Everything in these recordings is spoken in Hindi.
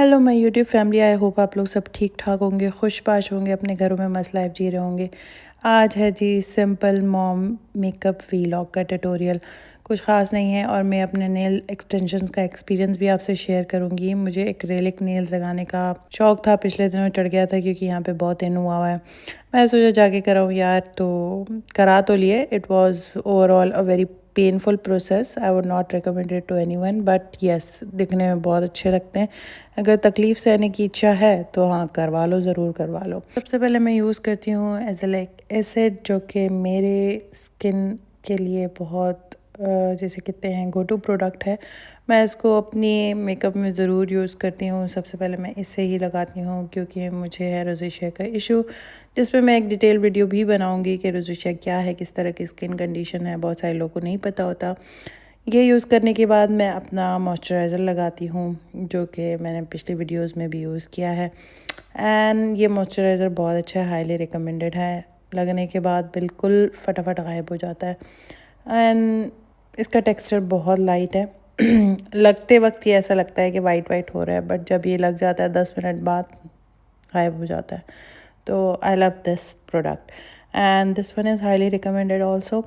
Hello my YouTube family, I hope आप लोग सब ठीक ठाक होंगे, खुशबाश होंगे, अपने घरों में मस्त लाइफ जी रहे होंगे। आज है जी सिंपल मॉम मेकअप वीलॉग का ट्यूटोरियल। कुछ ख़ास नहीं है और मैं अपने नेल एक्सटेंशंस का एक्सपीरियंस भी आपसे शेयर करूंगी। मुझे एक्रेलिक नेल्स लगाने का शौक़ था, पिछले दिनों चढ़ गया था क्योंकि यहाँ पे बहुत इन हुआ है। मैं सोचा जाके कराऊँ यार, तो करा तो लिए। It was overall a very painful process. I would not recommend it to anyone, but yes, दिखने में बहुत अच्छे लगते हैं। अगर तकलीफ़ सहने की इच्छा है तो हाँ, करवा लो, ज़रूर करवा लो। सबसे पहले मैं यूज़ करती हूँ एज़ेलिक एसिड, जो कि मेरे स्किन के लिए बहुत जैसे कहते हैं गो टू प्रोडक्ट है। मैं इसको अपनी मेकअप में ज़रूर यूज़ करती हूँ। सबसे पहले मैं इसे ही लगाती हूँ क्योंकि मुझे है रोज़ेशिया का इशू, जिसमें मैं एक डिटेल वीडियो भी बनाऊँगी कि रोज़ेशिया क्या है, किस तरह की स्किन कंडीशन है। बहुत सारे लोगों को नहीं पता होता। ये यूज़ करने के बाद मैं अपना मॉइस्चराइज़र लगाती हूँ, जो कि मैंने पिछली वीडियोस में भी यूज़ किया है। एंड ये मॉइस्चराइज़र बहुत अच्छा है, हाईली रिकमेंडेड है। लगने के बाद बिल्कुल फटाफट गायब हो जाता है एंड इसका टेक्सचर बहुत लाइट है। लगते वक्त ही ऐसा लगता है कि वाइट वाइट हो रहा है, बट जब ये लग जाता है 10 मिनट बाद गायब हो जाता है। तो I love this product and this one is highly recommended also.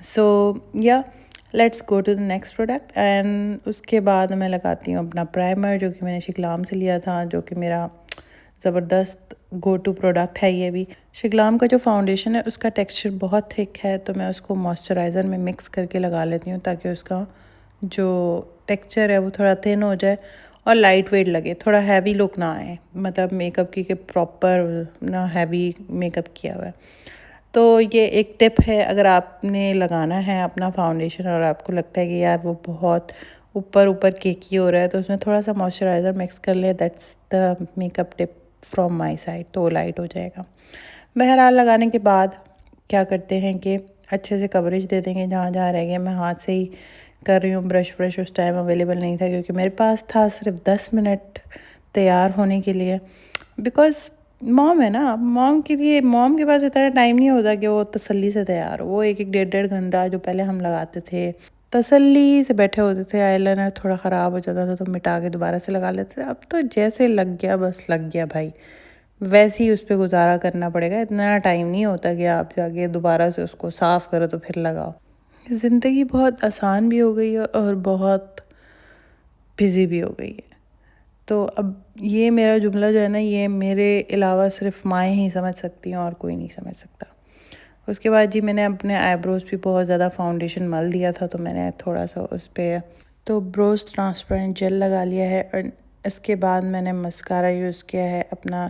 So या let's go to the next product. And उसके बाद मैं लगाती हूँ अपना प्राइमर, जो कि मैंने शिकलाम से लिया था, जो कि मेरा ज़बरदस्त गो टू प्रोडक्ट है। ये भी शिकलाम का जो फाउंडेशन है उसका टेक्सचर बहुत थिक है, तो मैं उसको मॉइस्चराइज़र में मिक्स करके लगा लेती हूँ ताकि उसका जो टेक्सचर है वो थोड़ा थिन हो जाए और लाइट वेट लगे, थोड़ा हैवी लुक ना आए, मतलब मेकअप की प्रॉपर ना हैवी मेकअप किया हुआ है। तो ये एक टिप है, अगर आपने लगाना है अपना फाउंडेशन और आपको लगता है कि यार वो बहुत ऊपर ऊपर केकी हो रहा है, तो उसमें थोड़ा सा मॉइस्चराइज़र मिक्स कर लें। That's the makeup tip from my side, तो वो लाइट हो जाएगा। बहरहाल लगाने के बाद क्या करते हैं कि अच्छे से कवरेज दे देंगे जहाँ जहाँ रह गए। मैं हाथ से ही कर रही हूँ। ब्रश उस टाइम अवेलेबल नहीं था क्योंकि मेरे पास था सिर्फ 10 मिनट तैयार होने के लिए, बिकॉज़ मॉम है ना, मॉम के पास इतना टाइम नहीं होता कि वो तसल्ली से तैयार हो। वो एक एक डेढ़ घंटा जो पहले हम लगाते थे तसल्ली से बैठे होते थे। आईलाइनर थोड़ा ख़राब हो जाता था तो मिटा के दोबारा से लगा लेते थे। अब तो जैसे लग गया बस लग गया भाई, वैसे ही उस पर गुजारा करना पड़ेगा। इतना टाइम नहीं होता कि आप जाके दोबारा से उसको साफ़ करो तो फिर लगाओ। ज़िंदगी बहुत आसान भी हो गई है और बहुत बिज़ी भी हो गई है। तो अब ये मेरा जुमला जो है ना, ये मेरे अलावा सिर्फ माएँ ही समझ सकती हैं और कोई नहीं समझ सकता। उसके बाद जी मैंने अपने आईब्रोज़ पे बहुत ज़्यादा फाउंडेशन मल दिया था, तो मैंने थोड़ा सा उस पर तो ब्रोज ट्रांसपेरेंट जेल लगा लिया है। और इसके बाद मैंने मस्कारा यूज़ किया है अपना।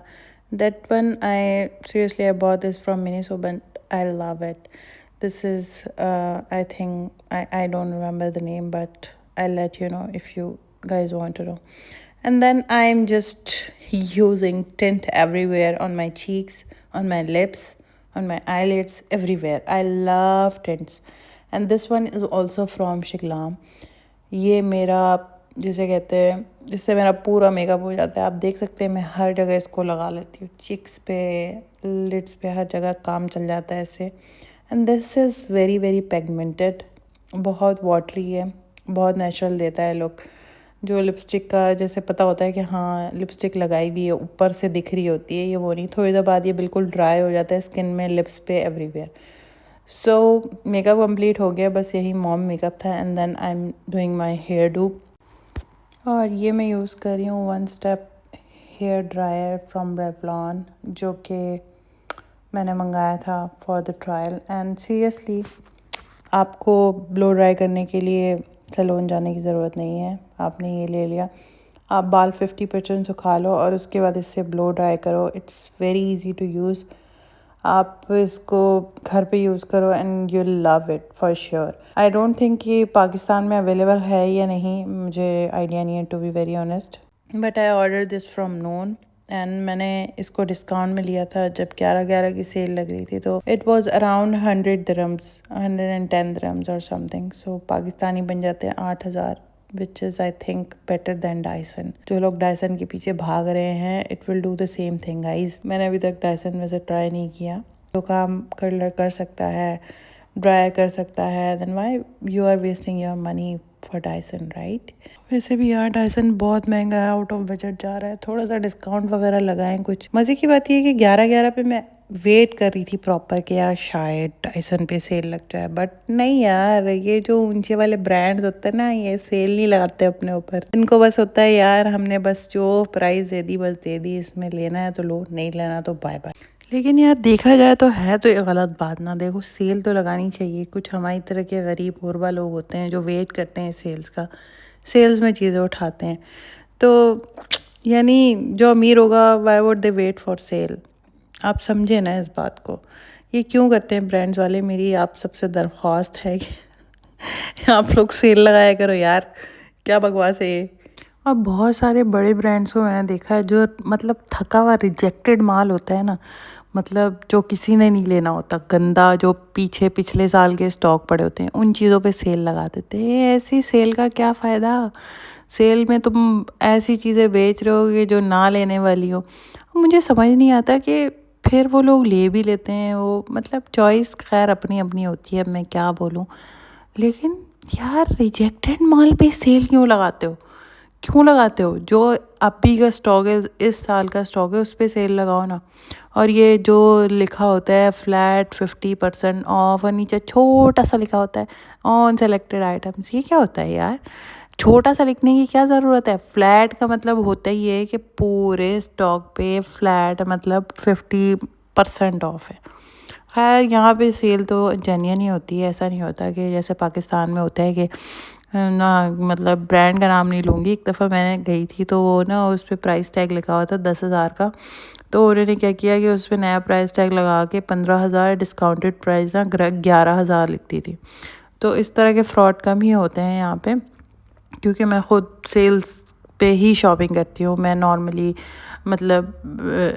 That one I seriously I bought this from Miniso, but I love it. This is I think I don't remember the name, but I let you know if you guys want to know. And then I'm just using tint everywhere, on my cheeks, on my lips, on my eyelids, everywhere. I love tints. And this one is also from Shiklam. ये मेरा जिसे कहते हैं, इससे मेरा पूरा मेकअप हो जाता है। आप देख सकते हैं मैं हर जगह इसको लगा लेती हूँ, चिक्स पे, लिड्स पे, हर जगह काम चल जाता है इससे। And this is very very pigmented, बहुत वाटरी है, बहुत नेचुरल देता है लुक। जो लिपस्टिक का जैसे पता होता है कि हाँ लिपस्टिक लगाई भी है, ऊपर से दिख रही होती है, ये वो नहीं। थोड़ी देर बाद ये बिल्कुल ड्राई हो जाता है स्किन में, लिप्स पे, एवरीवेयर। सो मेकअप कंप्लीट हो गया, बस यही मॉम मेकअप था। And then I am doing my hairdo, और ये मैं यूज़ कर रही हूँ one step hair dryer from Revlon, जो कि मैंने मंगाया था for the trial. And seriously आपको ब्लो ड्राई करने के लिए सैलून जाने की ज़रूरत नहीं है। आपने ये ले लिया, आप बाल 50% सुखा लो और उसके बाद इससे ब्लो ड्राई करो। It's very easy to use. आप इसको घर पे यूज़ करो and you love it for sure. I don't think ये पाकिस्तान में अवेलेबल है या नहीं, मुझे आइडिया नहीं है to be very honest, but I order this from Noon. And मैंने इसको डिस्काउंट में लिया था जब 11 की सेल लग रही थी, तो it was around 100 dirhams, 110 dirhams और समथिंग। सो पाकिस्तानी बन जाते हैं 8,000, which is I think better than Dyson. जो लोग डायसन के पीछे भाग रहे हैं, it will do the same thing guys. मैंने अभी तक डायसन वैसे ट्राई नहीं किया। तो काम कर सकता है, ड्राई कर सकता है, then why you are wasting your money for Dyson right. वैसे भी यार डायसन बहुत महंगा है, आउट ऑफ बजट जा रहा है, थोड़ा सा डिस्काउंट वगैरह लगाएं कुछ। मज़े की बात ये है कि 11 पे मैं वेट कर रही थी प्रॉपर कि यार शायद डायसन पे सेल लग जाए, बट नहीं यार, ये जो ऊंचे वाले ब्रांड्स होते हैं ना, ये सेल नहीं लगाते अपने ऊपर। इनको बस होता है यार हमने बस जो प्राइस दे दी बस दे दी, इसमें लेना है तो लो, नहीं लेना तो बाय बाय। लेकिन यार देखा जाए तो है तो ये गलत बात ना, देखो सेल तो लगानी चाहिए। कुछ हमारी तरह के गरीब गुरबा लोग होते हैं जो वेट करते हैं सेल्स का, सेल्स में चीज़ें उठाते हैं। तो यानी जो अमीर होगा why would they wait for sale, आप समझे ना इस बात को। ये क्यों करते हैं ब्रांड्स वाले, मेरी आप सबसे दरख्वास्त है कि आप लोग सेल लगाया करो यार, क्या बकवास है ये। अब बहुत सारे बड़े ब्रांड्स को मैंने देखा है जो मतलब थका हुआ रिजेक्टेड माल होता है ना, मतलब जो किसी ने नहीं लेना होता, गंदा, जो पिछले साल के स्टॉक पड़े होते हैं, उन चीज़ों पे सेल लगा देते हैं। ऐसी सेल का क्या फ़ायदा, सेल में तुम ऐसी चीज़ें बेच रहे हो जो ना लेने वाली हो। मुझे समझ नहीं आता कि फिर वो लोग ले भी लेते हैं, वो मतलब चॉइस खैर अपनी अपनी होती है, मैं क्या बोलूँ। लेकिन यार रिजेक्टेड माल पे सेल क्यों लगाते हो, क्यों लगाते हो? जो अभी का स्टॉक है, इस साल का स्टॉक है, उस पर सेल लगाओ ना। और ये जो लिखा होता है फ्लैट 50% ऑफ और नीचे छोटा सा लिखा होता है ऑन सेलेक्टेड आइटम्स, ये क्या होता है यार? छोटा सा लिखने की क्या ज़रूरत है? फ्लैट का मतलब होता ही है कि पूरे स्टॉक पे फ्लैट मतलब 50% ऑफ है। खैर यहाँ पे सेल तो जेन्युइन ही होती है, ऐसा नहीं होता कि जैसे पाकिस्तान में होता है कि ना, मतलब ब्रांड का नाम नहीं लूँगी। एक दफ़ा मैंने गई थी तो वो ना उस पर प्राइस टैग लिखा हुआ था 10,000 का, तो उन्होंने क्या किया कि उस पर नया प्राइस टैग लगा के 15,000, डिस्काउंटेड प्राइस ना 11,000 लिखती थी। तो इस तरह के फ्रॉड कम ही होते हैं यहाँ पे, क्योंकि मैं ख़ुद सेल्स पे ही शॉपिंग करती हूँ। मैं नॉर्मली मतलब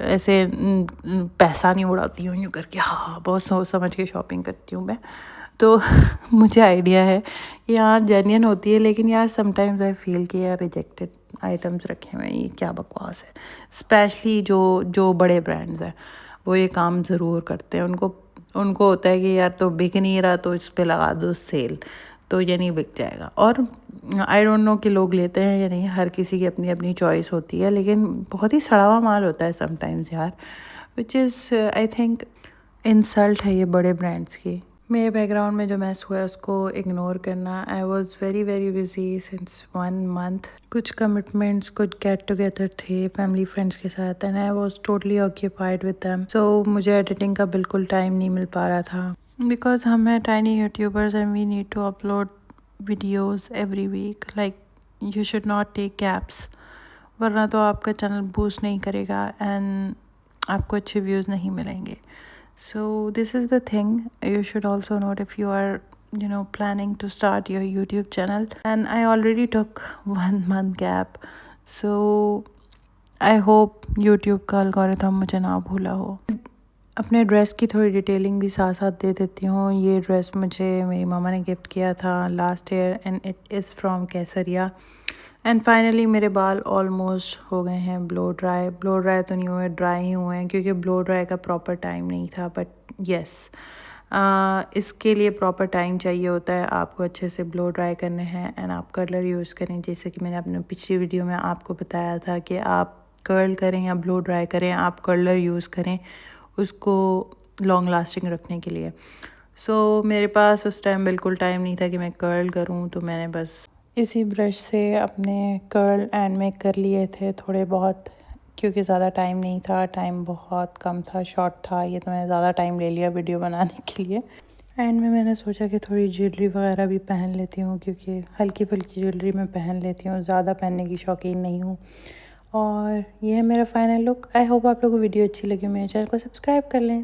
ऐसे पैसा नहीं उड़ाती हूँ यूँ करके, हाँ बहुत सोच समझ के शॉपिंग करती हूँ मैं। तो मुझे आइडिया है कि हाँ जेन्युइन होती है, लेकिन यार समटाइम्स आई फील कि यार रिजेक्टेड आइटम्स रखे हुए हैं, ये क्या बकवास है। स्पेशली जो जो बड़े ब्रांड्स हैं वो ये काम ज़रूर करते हैं। उनको उनको होता है कि यार तो बिक नहीं रहा तो इस पे लगा दो सेल, तो ये नहीं बिक जाएगा। और आई डोंट नो कि लोग लेते हैं या नहीं, हर किसी की अपनी अपनी चॉइस होती है, लेकिन बहुत ही सड़ा हुआ माल होता है समटाइम्स यार, which is I think insult है ये बड़े ब्रांड्स की। मेरे बैकग्राउंड में जो मैस हुआ है उसको इग्नोर करना। I was very very busy since 1 month. कुछ कमिटमेंट्स, कुछ गेट टुगेदर थे फैमिली फ्रेंड्स के साथ, and I was totally occupied with them. So मुझे एडिटिंग का बिल्कुल टाइम नहीं मिल पा रहा था, बिकॉज हम हैं tiny YouTubers and we need to upload videos every week. Like you should not take gaps, वरना तो आपका चैनल बूस्ट नहीं करेगा एंड आपको अच्छे व्यूज़ नहीं मिलेंगे। So this is the thing you should also note if you are planning to start your YouTube channel. And I already took 1 month gap, so I hope YouTube का algorithm मुझे ना भूला हो। अपने ड्रेस की थोड़ी डिटेलिंग भी साथ साथ दे देती हूँ। ये ड्रेस मुझे मेरी मामा ने गिफ्ट किया था last year and it is from Kesariya. And finally मेरे बाल ऑलमोस्ट हो गए हैं ब्लो ड्राई। ब्लो ड्राई तो नहीं हुए, ड्राई ही हुए हैं, क्योंकि ब्लो ड्राई का प्रॉपर टाइम नहीं था। बट येस, इसके लिए प्रॉपर टाइम चाहिए होता है, आपको अच्छे से ब्लो ड्राई करने हैं एंड आप कर्लर यूज़ करें। जैसे कि मैंने अपने पिछली वीडियो में आपको बताया था कि आप कर्ल करें या ब्लो ड्राई करें, आप कर्लर यूज़ करें उसको लॉन्ग लास्टिंग रखने के लिए। सो मेरे पास उस टाइम बिल्कुल टाइम नहीं था कि मैं कर्ल करूँ, तो मैंने बस इसी ब्रश से अपने कर्ल एंड में कर लिए थे थोड़े बहुत, क्योंकि ज़्यादा टाइम नहीं था, टाइम बहुत कम था, शॉर्ट था ये, तो मैंने ज़्यादा टाइम ले लिया वीडियो बनाने के लिए। एंड में मैंने सोचा कि थोड़ी ज्वेलरी वगैरह भी पहन लेती हूँ, क्योंकि हल्की फुल्की ज्वेलरी मैं पहन लेती हूँ, ज़्यादा पहनने की शौकीन नहीं हूँ। और ये है मेरा फाइनल लुक। आई होप आप लोगों को वीडियो अच्छी लगी, मेरे चैनल को सब्सक्राइब कर लें।